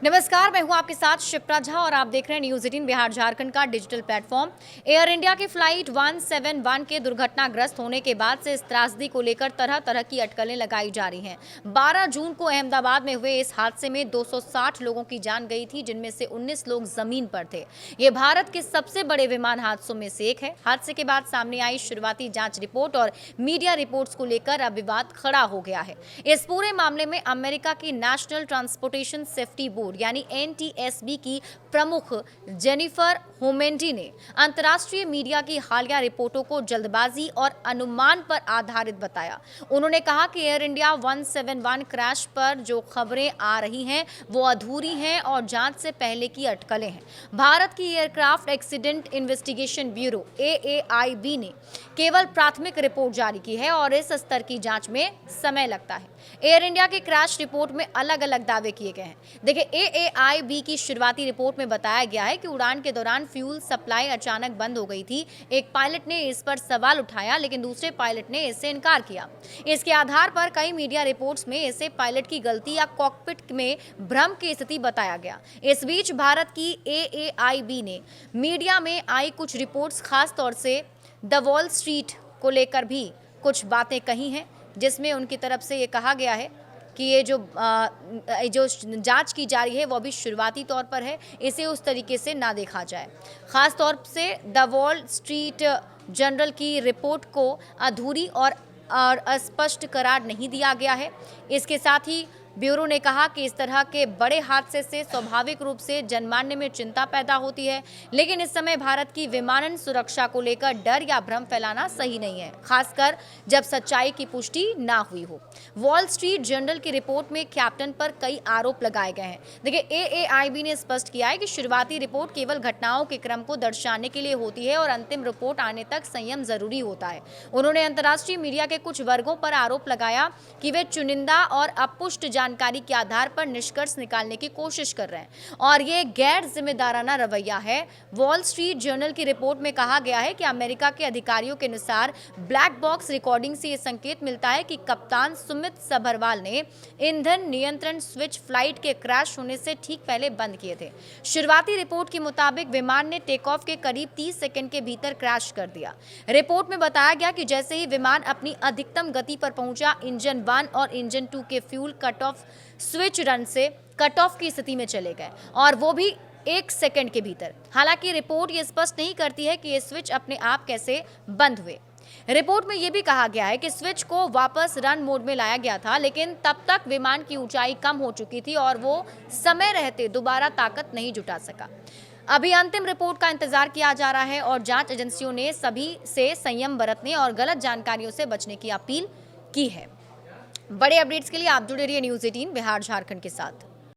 नमस्कार, मैं हूं आपके साथ शिप्रा झा और आप देख रहे हैं न्यूज़ 18 बिहार झारखंड का डिजिटल प्लेटफॉर्म। एयर इंडिया की फ्लाइट 171 के दुर्घटनाग्रस्त होने के बाद से इस त्रासदी को लेकर तरह तरह की अटकलें लगाई जा रही हैं। 12 जून को अहमदाबाद में हुए इस हादसे में 260 लोगों की जान गई थी, जिनमें से 19 लोग जमीन पर थे। ये भारत के सबसे बड़े विमान हादसों में से एक है। हादसे के बाद सामने आई शुरुआती जाँच रिपोर्ट और मीडिया रिपोर्ट्स को लेकर अब विवाद खड़ा हो गया है। इस पूरे मामले में अमेरिका की नेशनल ट्रांसपोर्टेशन सेफ्टी बोर्ड यानी एनटीएसबी की प्रमुख जेनिफर होमेंडी ने अंतर्राष्ट्रीय मीडिया की हालिया रिपोर्टों को जल्दबाजी और अनुमान पर आधारित बताया। उन्होंने कहा कि एयर इंडिया 171 क्रैश पर जो खबरें आ रही हैं वो अधूरी हैं और जांच से पहले की अटकलें हैं। भारत की एयरक्राफ्ट एक्सीडेंट इन्वेस्टिगेशन ब्यूरो एएआईबी ने केवल प्राथमिक रिपोर्ट जारी की है और इस स्तर की जांच में समय लगता है। एयर इंडिया के क्रैश रिपोर्ट में अलग अलग दावे किए गए हैं। देखिए, एएआईबी की शुरुआती रिपोर्ट में बताया गया है कि उड़ान के दौरान फ्यूल सप्लाई अचानक बंद हो गई थी। एक पायलट ने इस पर सवाल उठाया, लेकिन दूसरे पायलट ने इससे इनकार किया। इसके आधार पर कई मीडिया रिपोर्ट्स में इसे पायलट की गलती या कॉकपिट में भ्रम की स्थिति बताया गया। इस बीच भारत की एएआईबी ने मीडिया में आई कुछ रिपोर्ट्स, खास तौर से द वॉल स्ट्रीट को लेकर भी कुछ बातें कही हैं, जिसमें उनकी तरफ से ये कहा गया है कि ये जो जांच की जा रही है वो अभी शुरुआती तौर पर है, इसे उस तरीके से ना देखा जाए। ख़ास तौर से द वॉल स्ट्रीट जर्नल की रिपोर्ट को अधूरी और अस्पष्ट करार नहीं दिया गया है। इसके साथ ही ब्यूरो ने कहा कि इस तरह के बड़े हादसे से स्वाभाविक रूप से जनमानस में चिंता पैदा होती है, लेकिन इस समय भारत की विमानन सुरक्षा को लेकर डर या भ्रम फैलाना सही नहीं है, खासकर जब सच्चाई की पुष्टि ना हुई हो। वॉल स्ट्रीट जर्नल की रिपोर्ट में कैप्टन पर कई आरोप लगाए गए हैं। देखिए, एएआईबी ने स्पष्ट किया है कि शुरुआती रिपोर्ट केवल घटनाओं के क्रम को दर्शाने के लिए होती है और अंतिम रिपोर्ट आने तक संयम जरूरी होता है। उन्होंने अंतर्राष्ट्रीय मीडिया के कुछ वर्गों पर आरोप लगाया कि वे चुनिंदा और अपुष्ट जानकारी के आधार पर निष्कर्ष निकालने की कोशिश कर रहे हैं और ये गैर जिम्मेदाराना रवैया है। वॉल स्ट्रीट जर्नल की रिपोर्ट में कहा गया है कि अमेरिका के अधिकारियों के अनुसार ब्लैक बॉक्स रिकॉर्डिंग से ये संकेत मिलता है कि कप्तान सुमित सभरवाल ने ईंधन नियंत्रण स्विच फ्लाइट के क्रैश होने से ठीक पहले बंद किए थे। शुरुआती रिपोर्ट के मुताबिक विमान ने टेक ऑफ के करीब 30 सेकंड के भीतर क्रैश कर दिया। रिपोर्ट में बताया गया कि जैसे ही विमान अपनी अधिकतम गति पर पहुंचा, इंजन 1 और इंजन 2 के fuel cut off switch run से कट ऑफ की स्थिति में चले गए और वो भी 1 सेकंड के भीतर। हालांकि रिपोर्ट ये स्पष्ट नहीं करती है कि ये स्विच अपने आप कैसे बंद हुए। रिपोर्ट में यह भी कहा गया है कि स्विच को वापस रन मोड में लाया गया था, लेकिन तब तक विमान की ऊंचाई कम हो चुकी थी और वो समय रहते दोबारा ताकत नहीं जुटा सका। अभी अंतिम रिपोर्ट का इंतजार किया जा रहा है और जांच एजेंसियों ने सभी से संयम बरतने और गलत जानकारियों से बचने की अपील की है। बड़े अपडेट्स के लिए आप जुड़े रहिए न्यूज़ 18 बिहार झारखंड के साथ।